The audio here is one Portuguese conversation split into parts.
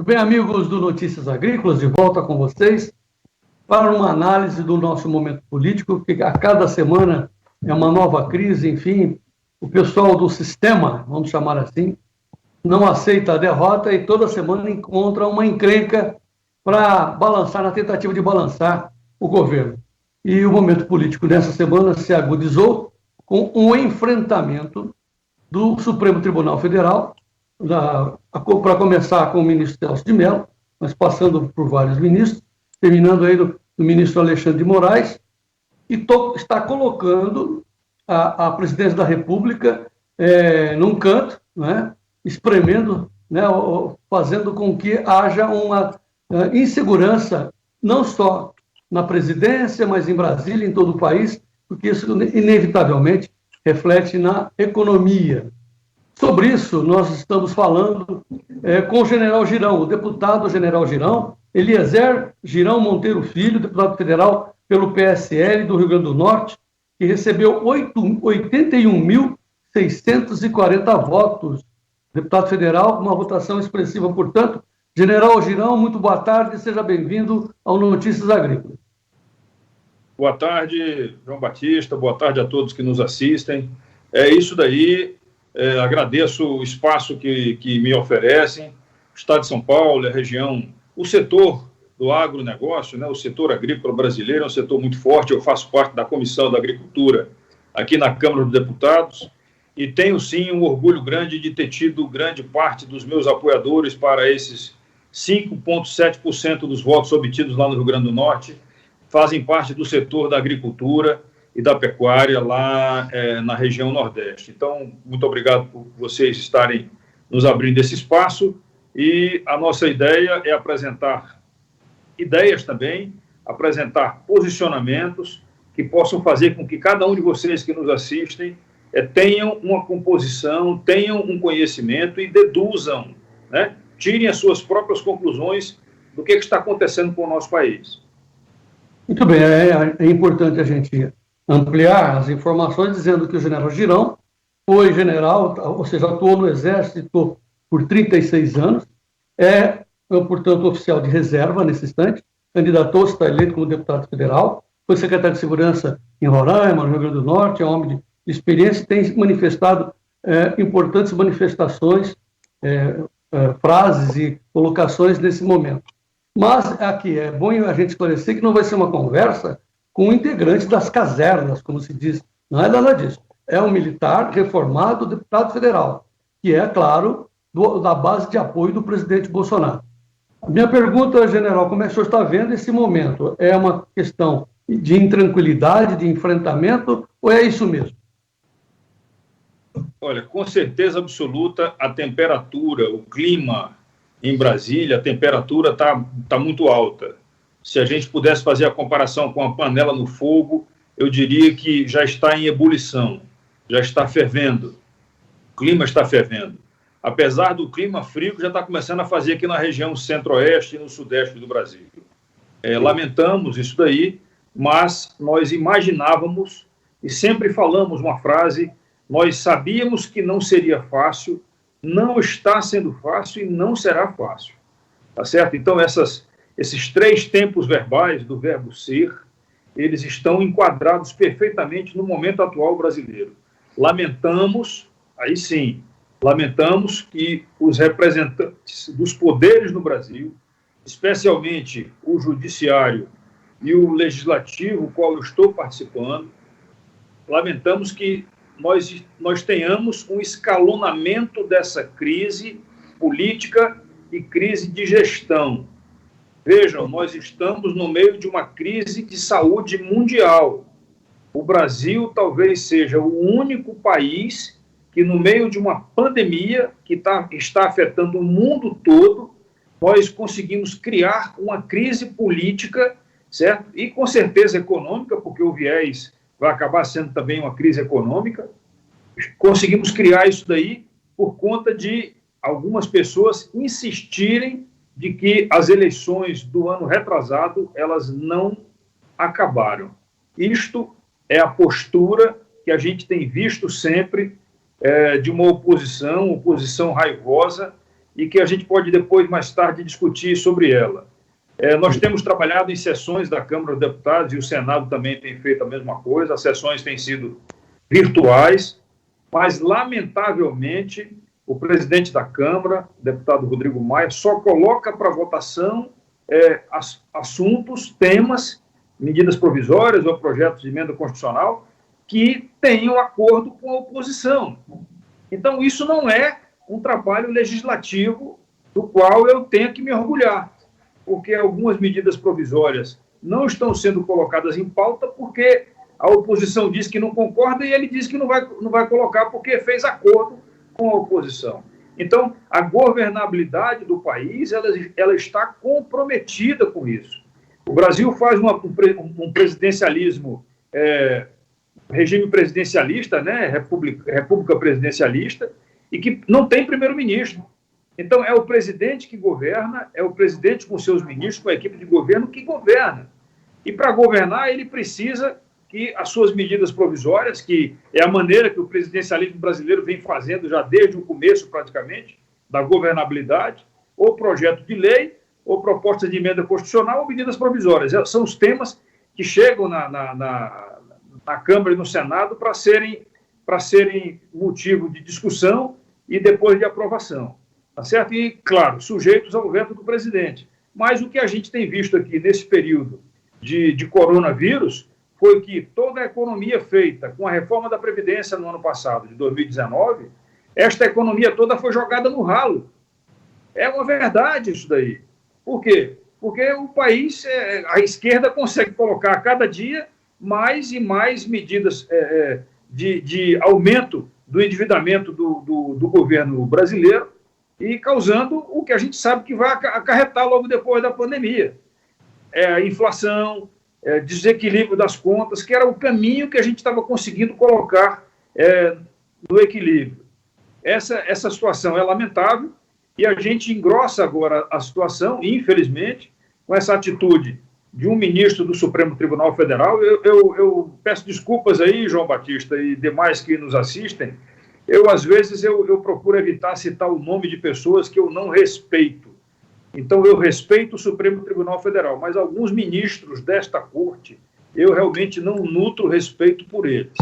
Tudo bem, amigos do Notícias Agrícolas, de volta com vocês para uma análise do nosso momento político, que a cada semana é uma nova crise, enfim, o pessoal do sistema, vamos chamar assim, não aceita a derrota e toda semana encontra uma encrenca para balançar, na tentativa de balançar o governo. E o momento político dessa semana se agudizou com um enfrentamento do Supremo Tribunal Federal, para começar com o ministro Celso de Mello, mas passando por vários ministros, terminando aí do ministro Alexandre de Moraes, e está colocando a presidência da República num canto, né, espremendo, né, fazendo com que haja uma insegurança, não só na presidência, mas em Brasília, em todo o país, porque isso inevitavelmente reflete na economia. Sobre isso, nós estamos falando com o general Girão, o deputado general Girão, Eliezer Girão Monteiro Filho, deputado federal pelo PSL do Rio Grande do Norte, que recebeu 81.640 votos. Deputado federal, uma votação expressiva, portanto. General Girão, muito boa tarde, seja bem-vindo ao Notícias Agrícolas. Boa tarde, João Batista, boa tarde a todos que nos assistem. É isso daí, agradeço o espaço que me oferecem. O Estado de São Paulo, a região, o setor do agronegócio, né, o setor agrícola brasileiro é um setor muito forte. Eu faço parte da Comissão da Agricultura aqui na Câmara dos Deputados e tenho, sim, um orgulho grande de ter tido grande parte dos meus apoiadores para esses 5,7% dos votos obtidos lá no Rio Grande do Norte, fazem parte do setor da agricultura e da pecuária lá na região Nordeste. Então, muito obrigado por vocês estarem nos abrindo esse espaço e a nossa ideia é apresentar ideias também, apresentar posicionamentos que possam fazer com que cada um de vocês que nos assistem tenham uma composição, tenham um conhecimento e deduzam, né? Tirem as suas próprias conclusões do que está acontecendo com o nosso país. Muito bem, é importante a gente ampliar as informações, dizendo que o general Girão foi general, ou seja, atuou no Exército por 36 anos, portanto, oficial de reserva nesse instante, candidatou-se, está eleito como deputado federal, foi secretário de Segurança em Roraima, no Rio Grande do Norte, é um homem de experiência, tem manifestado importantes manifestações, frases e colocações nesse momento. Mas aqui é bom a gente esclarecer que não vai ser uma conversa com um integrante das casernas, como se diz. Não é nada disso. É um militar reformado, deputado federal, que é, claro, da base de apoio do presidente Bolsonaro. A minha pergunta, general, como é que o senhor está vendo esse momento? É uma questão de intranquilidade, de enfrentamento, ou é isso mesmo? Olha, com certeza absoluta, a temperatura, o clima em Brasília, a temperatura está muito alta. Se a gente pudesse fazer a comparação com a panela no fogo, eu diria que já está em ebulição, já está fervendo. O clima está fervendo. Apesar do clima frio que já está começando a fazer aqui na região centro-oeste e no sudeste do Brasil. Lamentamos isso daí, mas nós imaginávamos, e sempre falamos uma frase, nós sabíamos que não seria fácil, não está sendo fácil e não será fácil. Tá certo? Então, esses três tempos verbais do verbo ser, eles estão enquadrados perfeitamente no momento atual brasileiro. Lamentamos, aí sim, lamentamos que os representantes dos poderes no Brasil, especialmente o judiciário e o legislativo, o qual eu estou participando, lamentamos que nós tenhamos um escalonamento dessa crise política e crise de gestão. Vejam, nós estamos no meio de uma crise de saúde mundial. O Brasil talvez seja o único país que, no meio de uma pandemia que está afetando o mundo todo, nós conseguimos criar uma crise política, certo? E, com certeza, econômica, porque o viés vai acabar sendo também uma crise econômica. Conseguimos criar isso daí por conta de algumas pessoas insistirem de que as eleições do ano retrasado, elas não acabaram. Isto é a postura que a gente tem visto sempre de uma oposição raivosa, e que a gente pode depois, mais tarde, discutir sobre ela. Nós temos trabalhado em sessões da Câmara dos Deputados e o Senado também tem feito a mesma coisa, as sessões têm sido virtuais, mas, lamentavelmente, o presidente da Câmara, o deputado Rodrigo Maia, só coloca para votação assuntos, temas, medidas provisórias ou projetos de emenda constitucional que tenham acordo com a oposição. Então, isso não é um trabalho legislativo do qual eu tenho que me orgulhar, porque algumas medidas provisórias não estão sendo colocadas em pauta porque a oposição diz que não concorda e ele diz que não vai colocar porque fez acordo com a oposição. Então, a governabilidade do país ela está comprometida com isso. O Brasil faz um presidencialismo, regime presidencialista, né, república presidencialista, e que não tem primeiro-ministro. Então, é o presidente que governa, é o presidente com seus ministros, com a equipe de governo que governa. E para governar, ele precisa que as suas medidas provisórias, que é a maneira que o presidencialismo brasileiro vem fazendo já desde o começo, praticamente, da governabilidade, ou projeto de lei, ou proposta de emenda constitucional, ou medidas provisórias. São os temas que chegam na Câmara e no Senado para serem motivo de discussão e depois de aprovação. Tá certo? E, claro, sujeitos ao veto do presidente. Mas o que a gente tem visto aqui nesse período de coronavírus foi que toda a economia feita com a reforma da Previdência no ano passado, de 2019, esta economia toda foi jogada no ralo. É uma verdade isso daí. Por quê? Porque o país, a esquerda consegue colocar a cada dia mais e mais medidas de aumento do endividamento do governo brasileiro e causando o que a gente sabe que vai acarretar logo depois da pandemia. A inflação, desequilíbrio das contas, que era o caminho que a gente estava conseguindo colocar no equilíbrio. Essa situação é lamentável e a gente engrossa agora a situação, infelizmente, com essa atitude de um ministro do Supremo Tribunal Federal. Eu peço desculpas aí, João Batista, e demais que nos assistem. Às vezes, eu procuro evitar citar o nome de pessoas que eu não respeito. Então, eu respeito o Supremo Tribunal Federal, mas alguns ministros desta corte, eu realmente não nutro respeito por eles.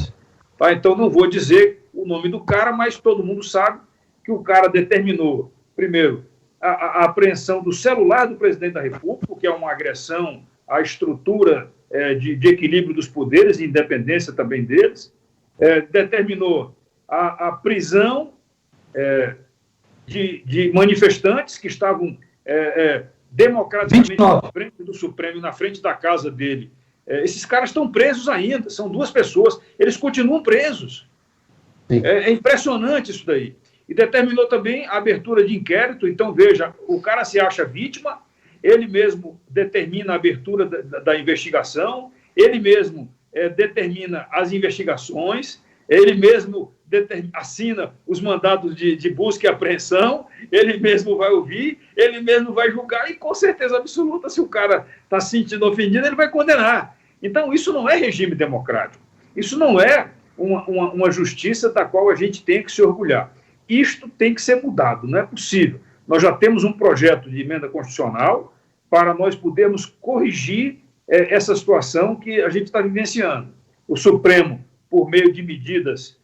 Tá? Então, não vou dizer o nome do cara, mas todo mundo sabe que o cara determinou, primeiro, a apreensão do celular do presidente da República, que é uma agressão à estrutura de equilíbrio dos poderes e independência também deles, determinou a prisão de manifestantes que estavam democraticamente na frente do Supremo e na frente da casa dele. Esses caras estão presos ainda, são duas pessoas, eles continuam presos. É impressionante isso daí. E determinou também a abertura de inquérito. Então, veja, o cara se acha vítima, ele mesmo determina a abertura da investigação, ele mesmo determina as investigações, ele mesmo assina os mandados de busca e apreensão, ele mesmo vai ouvir, ele mesmo vai julgar e, com certeza absoluta, se o cara está se sentindo ofendido, ele vai condenar. Então, isso não é regime democrático. Isso não é uma justiça da qual a gente tem que se orgulhar. Isto tem que ser mudado, não é possível. Nós já temos um projeto de emenda constitucional para nós podermos corrigir essa situação que a gente está vivenciando. O Supremo, por meio de medidas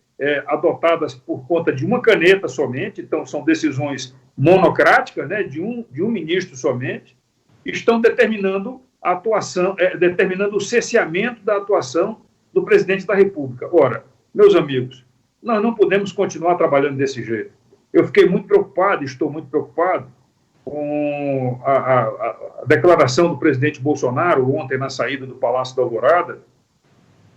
adotadas por conta de uma caneta somente, então são decisões monocráticas, né, de um ministro somente, estão determinando a atuação, determinando o cesseamento da atuação do presidente da República. Ora, meus amigos, nós não podemos continuar trabalhando desse jeito. Eu fiquei muito preocupado, estou muito preocupado com a declaração do presidente Bolsonaro ontem na saída do Palácio da Alvorada,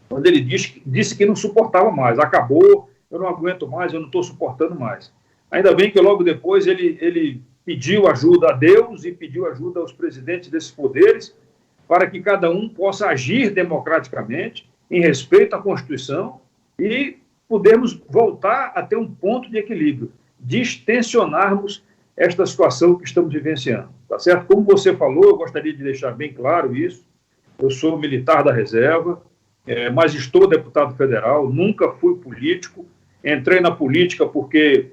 quando ele disse que não suportava mais. Acabou, eu não aguento mais, eu não estou suportando mais. Ainda bem que logo depois ele pediu ajuda a Deus e pediu ajuda aos presidentes desses poderes para que cada um possa agir democraticamente, em respeito à Constituição, e podermos voltar a ter um ponto de equilíbrio, distensionarmos esta situação que estamos vivenciando. Tá certo? Como você falou, eu gostaria de deixar bem claro isso. Eu sou militar da reserva, mas estou deputado federal, nunca fui político, entrei na política porque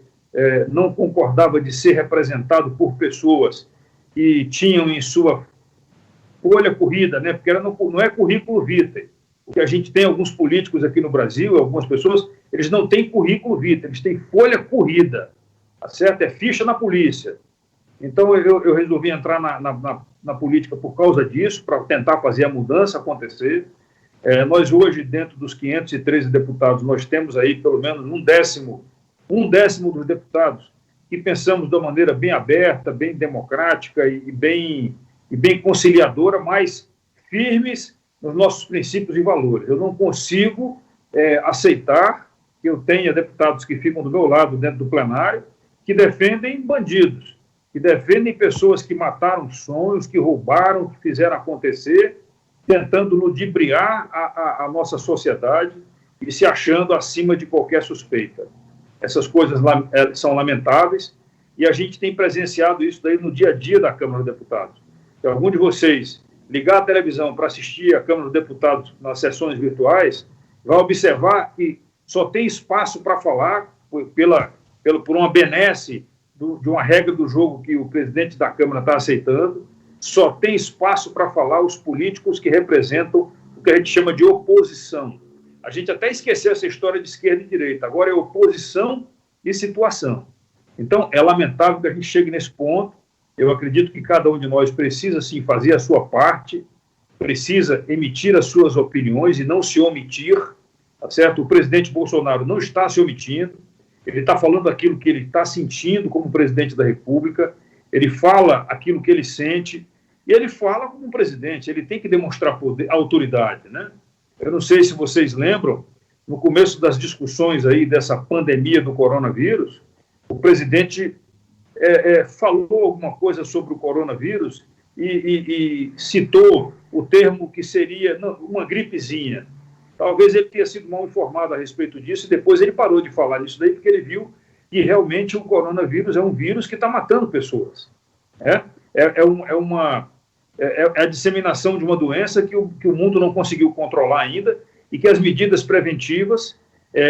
não concordava de ser representado por pessoas que tinham em sua folha corrida, né? Porque não é currículo vitae. O que a gente tem, alguns políticos aqui no Brasil, algumas pessoas, eles não têm currículo vitae, eles têm folha corrida, tá certo? É ficha na polícia. Então, eu resolvi entrar na política por causa disso, para tentar fazer a mudança acontecer. Nós hoje, dentro dos 513 deputados, nós temos aí pelo menos um décimo dos deputados que pensamos de uma maneira bem aberta, bem democrática e bem conciliadora, mas firmes nos nossos princípios e valores. Eu não consigo aceitar que eu tenha deputados que ficam do meu lado dentro do plenário que defendem bandidos, que defendem pessoas que mataram sonhos, que roubaram, que fizeram acontecer, tentando ludibriar a nossa sociedade e se achando acima de qualquer suspeita. Essas coisas são lamentáveis e a gente tem presenciado isso daí no dia a dia da Câmara dos Deputados. Se algum de vocês ligar a televisão para assistir a Câmara dos Deputados nas sessões virtuais, vai observar que só tem espaço para falar por uma benesse de uma regra do jogo que o presidente da Câmara está aceitando, só tem espaço para falar os políticos que representam o que a gente chama de oposição. A gente até esqueceu essa história de esquerda e direita, agora é oposição e situação. Então, é lamentável que a gente chegue nesse ponto. Eu acredito que cada um de nós precisa, sim, fazer a sua parte, precisa emitir as suas opiniões e não se omitir, tá certo? O presidente Bolsonaro não está se omitindo, ele está falando aquilo que ele está sentindo como presidente da República, ele fala aquilo que ele sente, e ele fala como um presidente, ele tem que demonstrar poder, autoridade, né? Eu não sei se vocês lembram, no começo das discussões aí dessa pandemia do coronavírus, o presidente falou alguma coisa sobre o coronavírus e citou o termo que seria uma gripezinha. Talvez ele tenha sido mal informado a respeito disso e depois ele parou de falar nisso daí porque ele viu que realmente o coronavírus é um vírus que está matando pessoas. É a disseminação de uma doença que o mundo não conseguiu controlar ainda e que as medidas preventivas,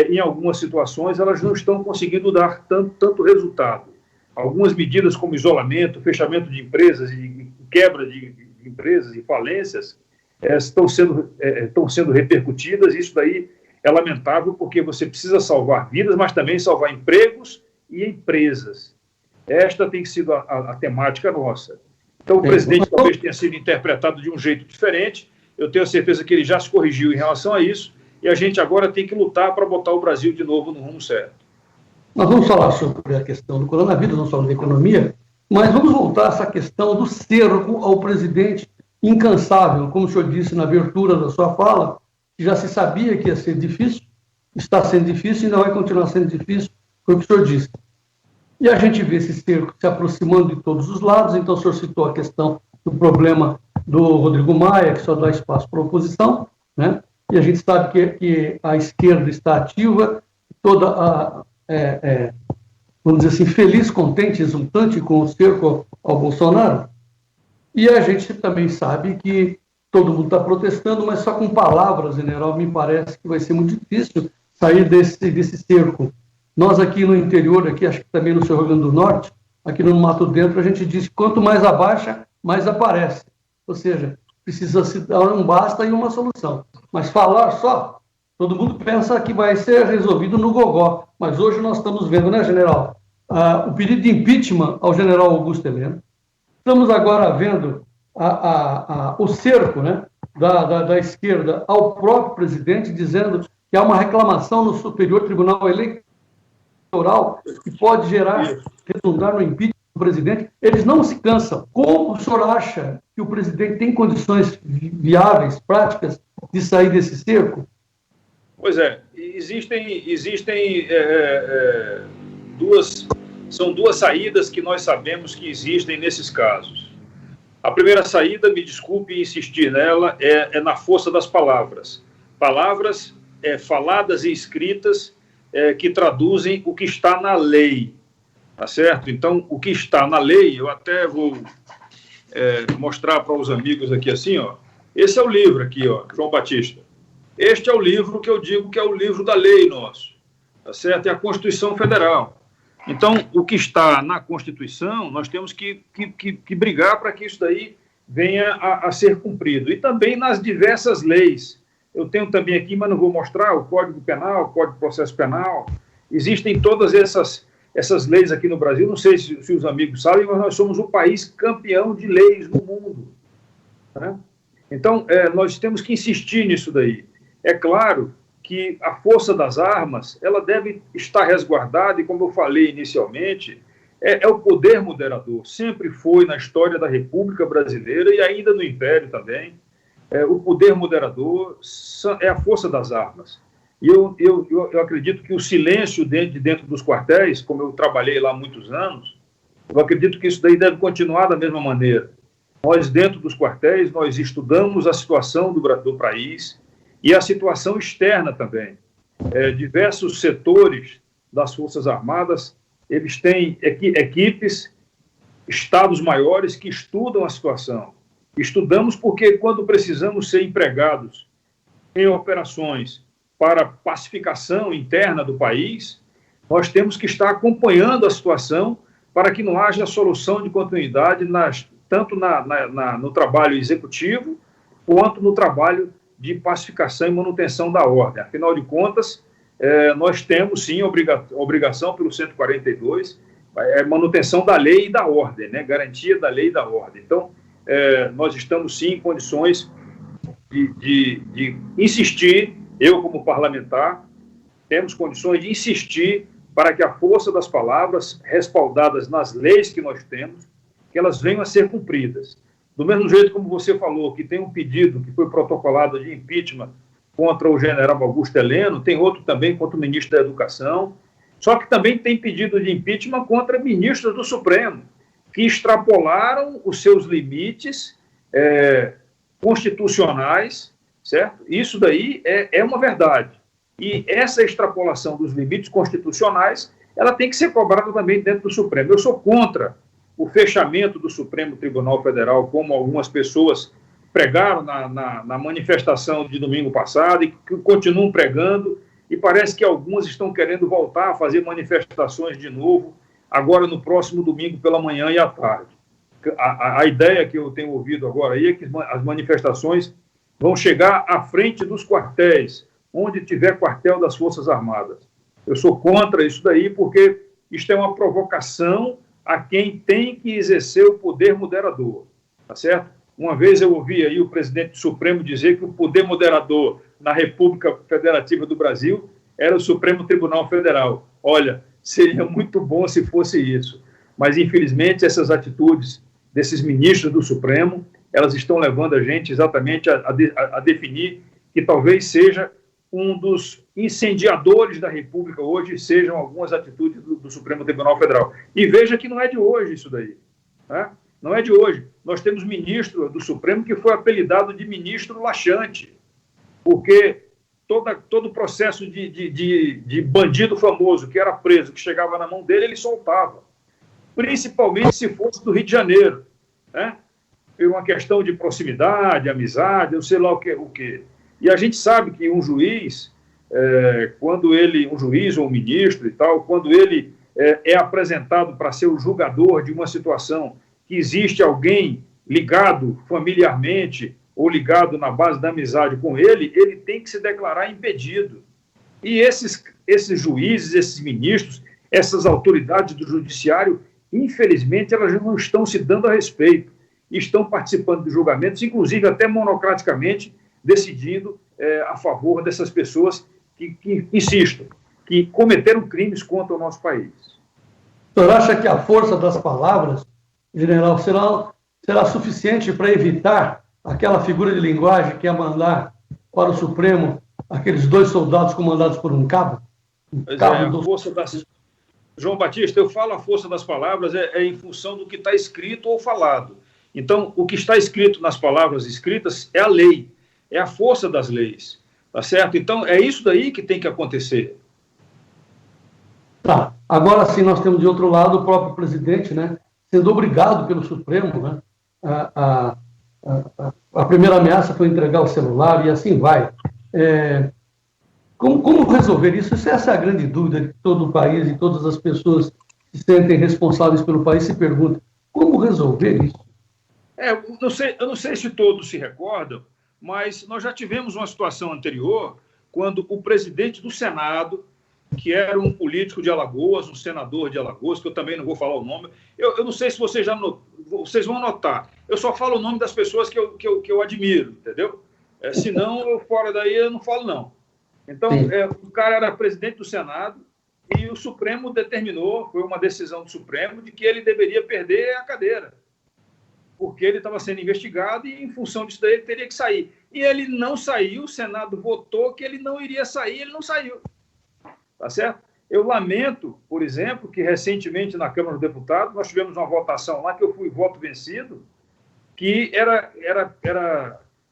em algumas situações, elas não estão conseguindo dar tanto resultado. Algumas medidas como isolamento, fechamento de empresas e quebra de empresas e falências estão sendo repercutidas, e isso daí é lamentável porque você precisa salvar vidas, mas também salvar empregos e empresas. Esta tem sido a temática nossa. Então, o presidente talvez tenha sido interpretado de um jeito diferente, eu tenho certeza que ele já se corrigiu em relação a isso, e a gente agora tem que lutar para botar o Brasil de novo no rumo certo. Nós vamos falar sobre a questão do coronavírus, vamos falar da economia, mas vamos voltar a essa questão do cerco ao presidente incansável, como o senhor disse na abertura da sua fala, que já se sabia que ia ser difícil, está sendo difícil e ainda vai continuar sendo difícil, foi o que o senhor disse. E a gente vê esse cerco se aproximando de todos os lados, então o senhor citou a questão do problema do Rodrigo Maia, que só dá espaço para a oposição, né? E a gente sabe que a esquerda está ativa, toda vamos dizer assim, feliz, contente, exultante com o cerco ao Bolsonaro. E a gente também sabe que todo mundo está protestando, mas só com palavras, general, me parece que vai ser muito difícil sair desse cerco. Nós aqui no interior, acho que também no Rio Grande do Norte, aqui no Mato Dentro, a gente diz que quanto mais abaixa, mais aparece. Ou seja, precisa se dar um basta e uma solução. Mas falar só, todo mundo pensa que vai ser resolvido no gogó. Mas hoje nós estamos vendo, né, general, o pedido de impeachment ao general Augusto Heleno. Estamos agora vendo o cerco, né, da esquerda ao próprio presidente, dizendo que há uma reclamação no Superior Tribunal Eleitoral que pode redundar no impeachment do presidente. Eles não se cansam. Como o senhor acha que o presidente tem condições viáveis, práticas, de sair desse cerco? Pois é, são duas saídas que nós sabemos que existem nesses casos. A primeira saída, me desculpe insistir nela, é na força das palavras. Palavras faladas e escritas que traduzem o que está na lei, tá certo? Então, o que está na lei, eu até vou mostrar para os amigos aqui assim, ó. Esse é o livro aqui, ó, João Batista. Este é o livro que eu digo que é o livro da lei nosso, tá certo? É a Constituição Federal. Então, o que está na Constituição, nós temos que brigar para que isso daí venha a ser cumprido. E também nas diversas leis. Eu tenho também aqui, mas não vou mostrar, o Código Penal, o Código de Processo Penal. Existem todas essas leis aqui no Brasil. Não sei se os amigos sabem, mas nós somos o país campeão de leis no mundo. Né? Então, nós temos que insistir nisso daí. É claro que a força das armas, ela deve estar resguardada, e como eu falei inicialmente, é o poder moderador. Sempre foi na história da República Brasileira e ainda no Império também. O poder moderador é a força das armas. E eu acredito que o silêncio dentro dos quartéis, como eu trabalhei lá há muitos anos, eu acredito que isso daí deve continuar da mesma maneira. Nós, dentro dos quartéis, nós estudamos a situação do país e a situação externa também. Diversos setores das Forças Armadas, eles têm equipes, estados maiores que estudam a situação. Estudamos porque, quando precisamos ser empregados em operações para pacificação interna do país, nós temos que estar acompanhando a situação para que não haja solução de continuidade tanto no trabalho executivo quanto no trabalho de pacificação e manutenção da ordem. Afinal de contas, nós temos, sim, obrigação pelo 142, manutenção da lei e da ordem, né? Garantia da lei e da ordem. Então, nós estamos, sim, em condições de insistir, eu como parlamentar, temos condições de insistir para que a força das palavras, respaldadas nas leis que nós temos, que elas venham a ser cumpridas. Do mesmo jeito como você falou, que tem um pedido que foi protocolado de impeachment contra o general Augusto Heleno, tem outro também contra o ministro da Educação, só que também tem pedido de impeachment contra ministros do Supremo, que extrapolaram os seus limites constitucionais, certo? Isso daí é uma verdade. E essa extrapolação dos limites constitucionais, ela tem que ser cobrada também dentro do Supremo. Eu sou contra o fechamento do Supremo Tribunal Federal, como algumas pessoas pregaram na manifestação de domingo passado e que continuam pregando, e parece que algumas estão querendo voltar a fazer manifestações de novo, agora no próximo domingo pela manhã e à tarde. A ideia que eu tenho ouvido agora aí é que as manifestações vão chegar à frente dos quartéis, onde tiver quartel das Forças Armadas. Eu sou contra isso daí, porque isto é uma provocação a quem tem que exercer o poder moderador, tá certo? Uma vez eu ouvi aí o presidente do Supremo dizer que o poder moderador na República Federativa do Brasil era o Supremo Tribunal Federal. Olha, seria muito bom se fosse isso, mas infelizmente essas atitudes desses ministros do Supremo, elas estão levando a gente exatamente a definir que talvez seja um dos incendiadores da República hoje, sejam algumas atitudes do Supremo Tribunal Federal. E veja que não é de hoje isso daí, né? Não é de hoje. Nós temos ministro do Supremo que foi apelidado de ministro laxante, porque todo o processo de bandido famoso que era preso, que chegava na mão dele, ele soltava. Principalmente se fosse do Rio de Janeiro, né? Por uma questão de proximidade, amizade, eu sei lá o quê. E a gente sabe que um juiz, um juiz ou um ministro e tal, quando ele é apresentado para ser o julgador de uma situação que existe alguém ligado familiarmente ou ligado na base da amizade com ele, ele tem que se declarar impedido. E esses juízes, esses ministros, essas autoridades do judiciário, infelizmente, elas não estão se dando a respeito. Estão participando de julgamentos, inclusive até monocraticamente, decidindo a favor dessas pessoas que insisto, que cometeram crimes contra o nosso país. O senhor acha que a força das palavras, general, será suficiente para evitar aquela figura de linguagem que é mandar para o Supremo aqueles 2 soldados comandados por um cabo? João Batista, eu falo a força das palavras em função do que está escrito ou falado. Então, o que está escrito nas palavras escritas é a lei, é a força das leis, tá certo? Então, é isso daí que tem que acontecer. Tá. Agora sim, nós temos de outro lado o próprio presidente, né, sendo obrigado pelo Supremo, né, a primeira ameaça foi entregar o celular e assim vai. Como resolver isso? Essa é a grande dúvida de todo o país e todas as pessoas se sentem responsáveis pelo país se perguntam como resolver isso. Eu não sei se todos se recordam, mas nós já tivemos uma situação anterior, quando o presidente do Senado, que era um político de Alagoas, um senador de Alagoas, que eu também não vou falar o nome, eu não sei se vocês vão notar, eu só falo o nome das pessoas que eu admiro, entendeu? Senão, fora daí, eu não falo, não. Então, o cara era presidente do Senado e o Supremo determinou, foi uma decisão do Supremo, de que ele deveria perder a cadeira, porque ele estava sendo investigado e, em função disso daí, ele teria que sair. E ele não saiu, o Senado votou que ele não iria sair, ele não saiu. Tá certo? Eu lamento, por exemplo, que recentemente na Câmara dos Deputados nós tivemos uma votação lá que eu fui voto vencido, que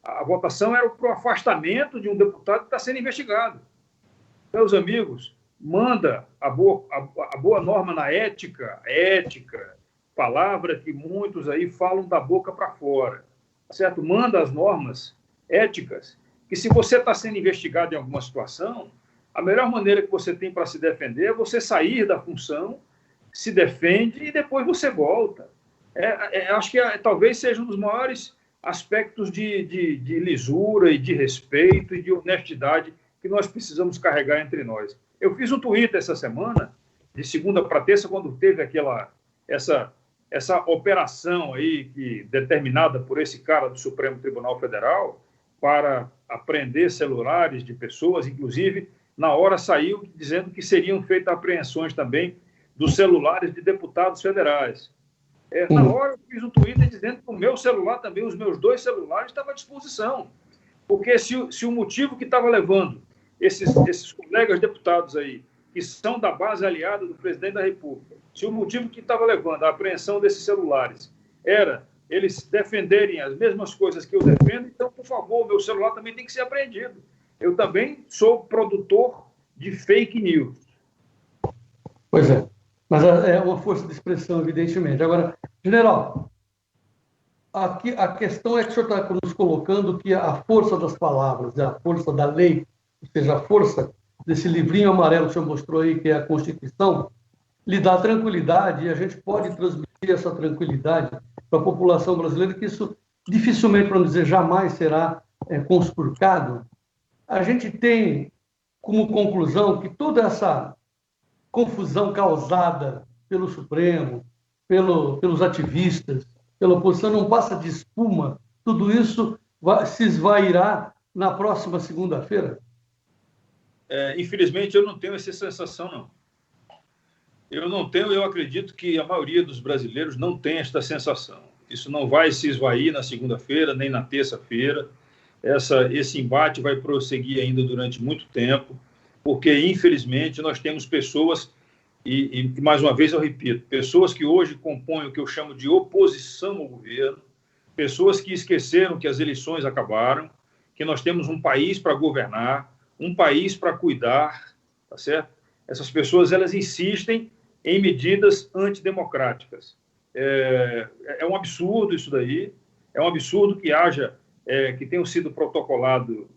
a votação era para o afastamento de um deputado que está sendo investigado. Meus amigos, manda a boa norma na ética, palavra que muitos aí falam da boca para fora, certo? Manda as normas éticas, que se você está sendo investigado em alguma situação, a melhor maneira que você tem para se defender é você sair da função, se defende e depois você volta. Acho que talvez seja um dos maiores aspectos de lisura e de respeito e de honestidade que nós precisamos carregar entre nós. Eu fiz um tweet essa semana, de segunda para terça, quando teve essa operação aí determinada por esse cara do Supremo Tribunal Federal para apreender celulares de pessoas, inclusive, na hora saiu dizendo que seriam feitas apreensões também dos celulares de deputados federais. Na hora eu fiz um Twitter dizendo que o meu celular também, os meus 2 celulares, estavam à disposição. Porque se o motivo que estava levando esses colegas deputados aí, que são da base aliada do presidente da República, se o motivo que estava levando à apreensão desses celulares era eles defenderem as mesmas coisas que eu defendo, então, por favor, meu celular também tem que ser apreendido. Eu também sou produtor de fake news. Pois é, mas é uma força de expressão, evidentemente. Agora, general, aqui a questão é que o senhor está nos colocando que a força das palavras, a força da lei, ou seja, a força desse livrinho amarelo que o senhor mostrou aí, que é a Constituição, lhe dá tranquilidade, e a gente pode transmitir essa tranquilidade para a população brasileira, que isso dificilmente, para não dizer jamais, será conspurcado. A gente tem como conclusão que toda essa confusão causada pelo Supremo, pelos ativistas, pela oposição, não passa de espuma. Tudo isso se esvairá na próxima segunda-feira? Infelizmente, eu não tenho essa sensação, não. Eu acredito que a maioria dos brasileiros não tem esta sensação. Isso não vai se esvair na segunda-feira, nem na terça-feira. Esse embate vai prosseguir ainda durante muito tempo, porque, infelizmente, nós temos pessoas, e mais uma vez eu repito, pessoas que hoje compõem o que eu chamo de oposição ao governo, pessoas que esqueceram que as eleições acabaram, que nós temos um país para governar, um país para cuidar, tá certo? Essas pessoas, elas insistem em medidas antidemocráticas. É um absurdo isso daí, é um absurdo que que tenha sido protocolado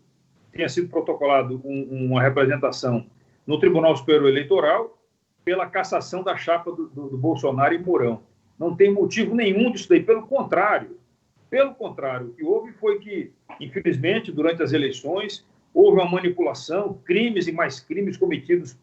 uma representação no Tribunal Superior Eleitoral pela cassação da chapa do Bolsonaro e Mourão. Não tem motivo nenhum disso daí, pelo contrário. O que houve foi que, infelizmente, durante as eleições, houve uma manipulação, crimes e mais crimes cometidos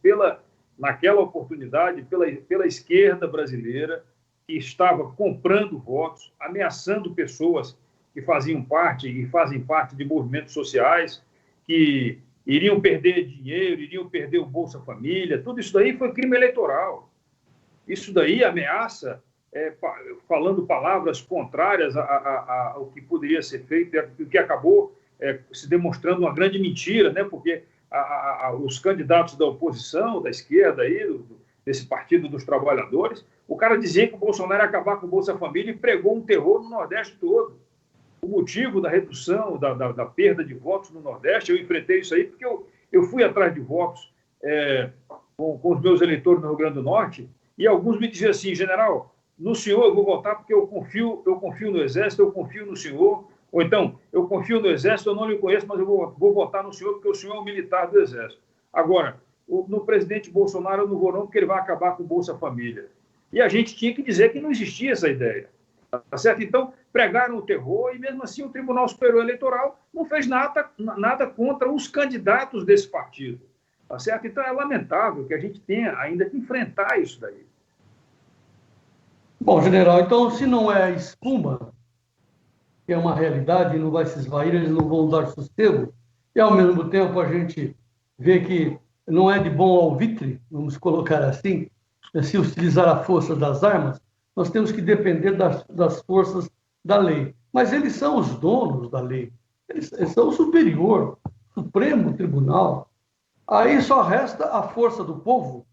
naquela oportunidade pela esquerda brasileira, que estava comprando votos, ameaçando pessoas que faziam parte e fazem parte de movimentos sociais, que iriam perder dinheiro, iriam perder o Bolsa Família. Tudo isso daí foi crime eleitoral. Isso daí ameaça, falando palavras contrárias ao que poderia ser feito, o que acabou se demonstrando uma grande mentira, né? Porque os candidatos da oposição, da esquerda, aí, desse Partido dos Trabalhadores, o cara dizia que o Bolsonaro ia acabar com o Bolsa Família e pregou um terror no Nordeste todo. O motivo da redução, da perda de votos no Nordeste, eu enfrentei isso aí porque eu fui atrás de votos com os meus eleitores no Rio Grande do Norte, e alguns me diziam assim: general, no senhor eu vou votar porque eu confio no Exército, eu confio no senhor, ou então, eu confio no Exército, eu não lhe conheço, mas eu vou votar no senhor porque o senhor é um militar do Exército. Agora, no presidente Bolsonaro eu não vou não, porque ele vai acabar com o Bolsa Família. E a gente tinha que dizer que não existia essa ideia. Tá certo? Então, pregaram o terror e, mesmo assim, o Tribunal Superior Eleitoral não fez nada contra os candidatos desse partido. Tá certo? Então, é lamentável que a gente tenha ainda que enfrentar isso daí. Bom, general, então, se não é espuma, que é uma realidade e não vai se esvair, eles não vão dar sossego, e, ao mesmo tempo, a gente vê que não é de bom alvitre, vamos colocar assim, se utilizar a força das armas, nós temos que depender das forças da lei. Mas eles são os donos da lei, eles são o superior, Supremo Tribunal. Aí só resta a força do povo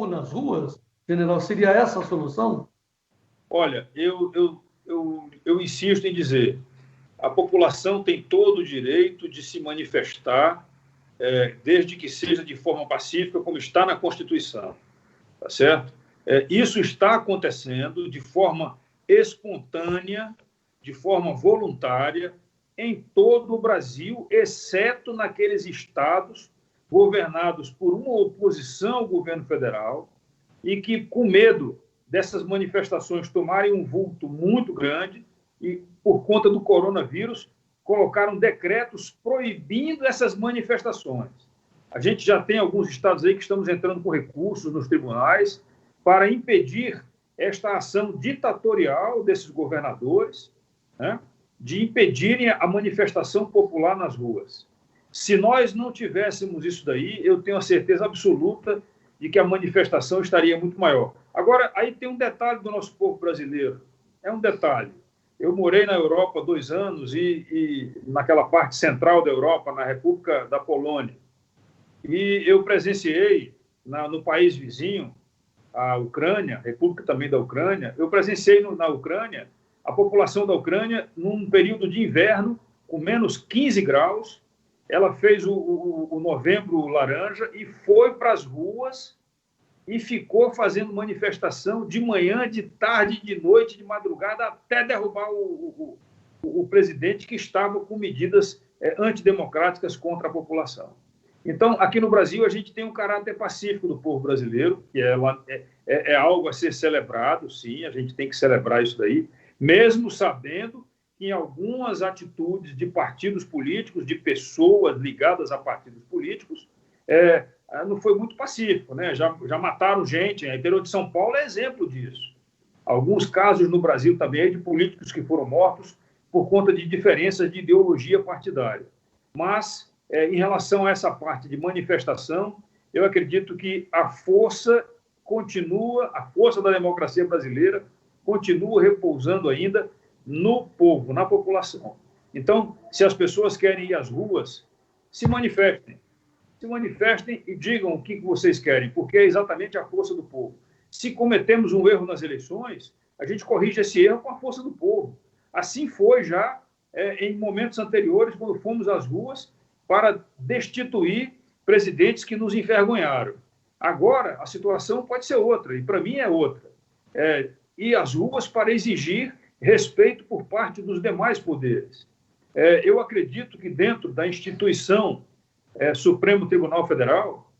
nas ruas, general, seria essa a solução? Olha, eu insisto em dizer, a população tem todo o direito de se manifestar, desde que seja de forma pacífica, como está na Constituição, tá certo? Isso está acontecendo de forma espontânea, de forma voluntária, em todo o Brasil, exceto naqueles estados governados por uma oposição ao governo federal e que, com medo dessas manifestações tomarem um vulto muito grande e, por conta do coronavírus, colocaram decretos proibindo essas manifestações. A gente já tem alguns estados aí que estamos entrando com recursos nos tribunais para impedir esta ação ditatorial desses governadores, né, de impedirem a manifestação popular nas ruas. Se nós não tivéssemos isso daí, eu tenho a certeza absoluta de que a manifestação estaria muito maior. Agora, aí tem um detalhe do nosso povo brasileiro. É um detalhe. Eu morei na Europa 2 anos e naquela parte central da Europa, na República da Polônia. E eu presenciei no país vizinho, a Ucrânia, República também da Ucrânia, eu presenciei na Ucrânia a população da Ucrânia num período de inverno com menos 15 graus. Ela fez o novembro laranja e foi para as ruas e ficou fazendo manifestação de manhã, de tarde, de noite, de madrugada, até derrubar o presidente que estava com medidas antidemocráticas contra a população. Então, aqui no Brasil, a gente tem um caráter pacífico do povo brasileiro, que é algo a ser celebrado, sim, a gente tem que celebrar isso daí, mesmo sabendo que em algumas atitudes de partidos políticos, de pessoas ligadas a partidos políticos, não foi muito pacífico, né? Já mataram gente, o interior de São Paulo é exemplo disso. Alguns casos no Brasil também de políticos que foram mortos por conta de diferenças de ideologia partidária. Mas, em relação a essa parte de manifestação, eu acredito que a força da democracia brasileira continua repousando ainda no povo, na população. Então, se as pessoas querem ir às ruas, se manifestem e digam o que vocês querem, porque é exatamente a força do povo. Se cometemos um erro nas eleições, a gente corrige esse erro com a força do povo. Assim foi já em momentos anteriores, quando fomos às ruas para destituir presidentes que nos envergonharam. Agora, a situação pode ser outra, e para mim é outra. Ir às ruas para exigir respeito por parte dos demais poderes. Eu acredito que dentro da instituição Supremo Tribunal Federal,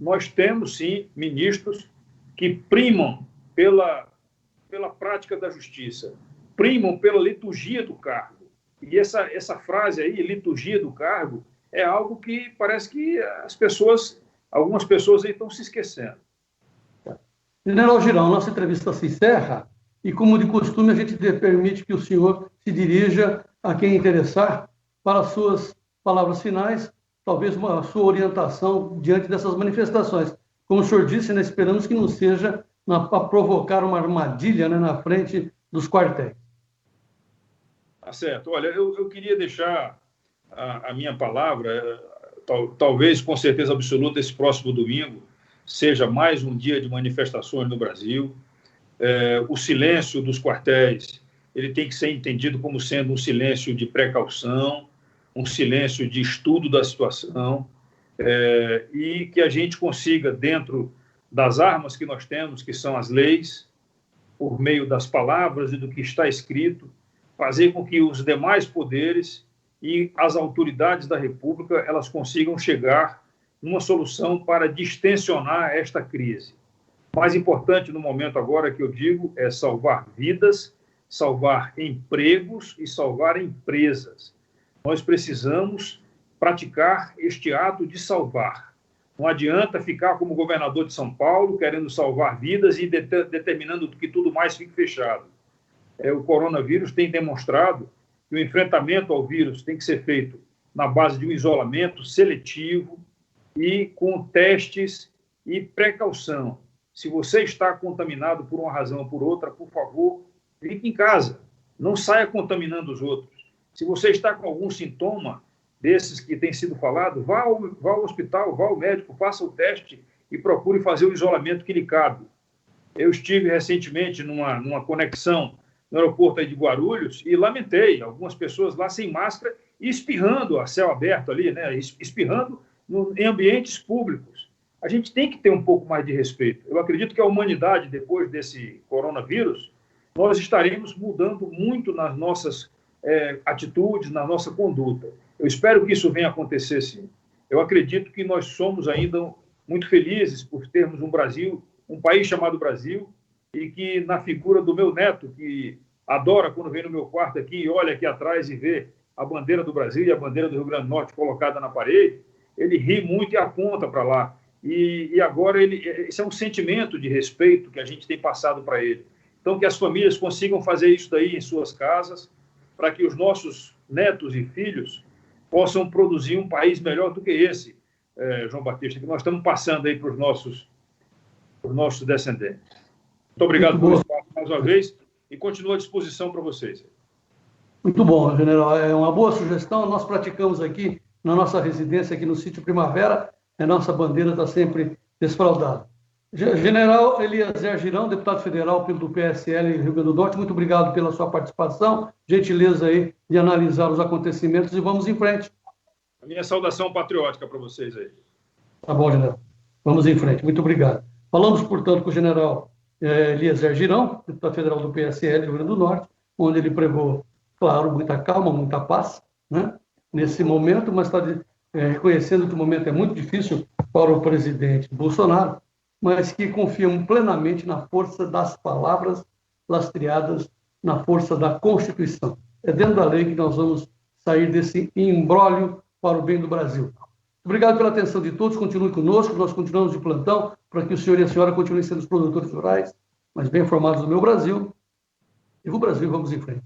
nós temos, sim, ministros que primam pela prática da justiça, primam pela liturgia do cargo. E essa frase aí, liturgia do cargo, é algo que parece que algumas pessoas aí estão se esquecendo. General Girão, nossa entrevista se encerra e, como de costume, a gente permite que o senhor se dirija a quem interessar para as suas palavras finais, talvez a sua orientação diante dessas manifestações. Como o senhor disse, né, esperamos que não seja para provocar uma armadilha, né, na frente dos quartéis. Tá certo. Olha, eu queria deixar a minha palavra, talvez com certeza absoluta, esse próximo domingo seja mais um dia de manifestações no Brasil. O silêncio dos quartéis, ele tem que ser entendido como sendo um silêncio de precaução, um silêncio de estudo da situação, e que a gente consiga, dentro das armas que nós temos, que são as leis, por meio das palavras e do que está escrito, fazer com que os demais poderes e as autoridades da República elas consigam chegar numa solução para distensionar esta crise. O mais importante no momento agora que eu digo é salvar vidas, salvar empregos e salvar empresas. Nós precisamos praticar este ato de salvar. Não adianta ficar como governador de São Paulo, querendo salvar vidas e determinando que tudo mais fique fechado. O coronavírus tem demonstrado que o enfrentamento ao vírus tem que ser feito na base de um isolamento seletivo e com testes e precaução. Se você está contaminado por uma razão ou por outra, por favor, fique em casa. Não saia contaminando os outros. Se você está com algum sintoma desses que tem sido falado, vá ao hospital, vá ao médico, faça o teste e procure fazer o isolamento que lhe cabe. Eu estive recentemente numa conexão no aeroporto aí de Guarulhos e lamentei algumas pessoas lá sem máscara e espirrando a céu aberto ali, né? Espirrando em ambientes públicos. A gente tem que ter um pouco mais de respeito. Eu acredito que a humanidade, depois desse coronavírus, nós estaremos mudando muito nas nossas atitudes, na nossa conduta. Eu espero que isso venha a acontecer, sim. Eu acredito que nós somos ainda muito felizes por termos um país chamado Brasil, e que na figura do meu neto, que adora quando vem no meu quarto aqui e olha aqui atrás e vê a bandeira do Brasil e a bandeira do Rio Grande do Norte colocada na parede, ele ri muito e aponta para lá. E agora esse é um sentimento de respeito que a gente tem passado para ele. Então, que as famílias consigam fazer isso daí em suas casas, para que os nossos netos e filhos possam produzir um país melhor do que esse, João Batista, que nós estamos passando aí para os nossos descendentes. Muito obrigado pelo espaço mais uma vez e continuo à disposição para vocês. Muito bom, general. É uma boa sugestão. Nós praticamos aqui na nossa residência, aqui no sítio Primavera, a nossa bandeira está sempre desfraldada. General Eliezer Girão, deputado federal pelo PSL Rio Grande do Norte, muito obrigado pela sua participação, gentileza aí de analisar os acontecimentos e vamos em frente. A minha saudação patriótica para vocês aí. Tá bom, general. Vamos em frente. Muito obrigado. Falamos, portanto, com o general Eliezer Girão, deputado federal do PSL Rio Grande do Norte, onde ele pregou, claro, muita calma, muita paz, né, nesse momento, mas está reconhecendo que o momento é muito difícil para o presidente Bolsonaro, mas que confiam plenamente na força das palavras lastreadas na força da Constituição. É dentro da lei que nós vamos sair desse imbróglio para o bem do Brasil. Obrigado pela atenção de todos, continue conosco, nós continuamos de plantão para que o senhor e a senhora continuem sendo os produtores rurais mais bem informados do meu Brasil. E o Brasil, vamos em frente.